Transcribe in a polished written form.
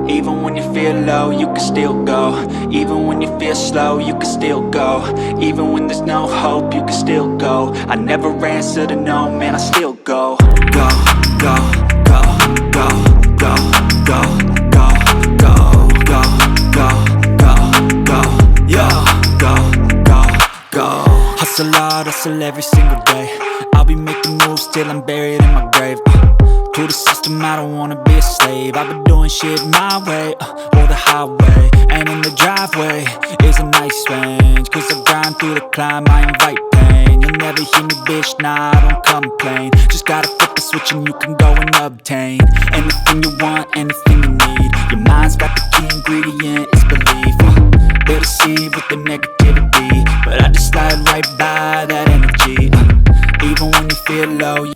Even when you feel low, you can still go. Even when you feel slow, you can still go. Even when there's no hope, you can still go. I never answer to no, man, I still go. Go, go, go, go, go, go, go, go, go, go, go, go, yo, go, go, go. Hustle hard, hustle every single day. I'll be making moves till I'm buried in my grave. To the system, I don't wanna be a slave. I've been doing shit my way, or the highway. And in the driveway is a nice range, cause I grind through the climb, I invite pain. You'll never hear me, bitch, nah, I don't complain. Just gotta flip the switch and you can go and obtain anything you want, anything you need. Your mind's got the key ingredient, it's belief. They deceive with the negativity, but I just slide right by that energy. Even when you feel low,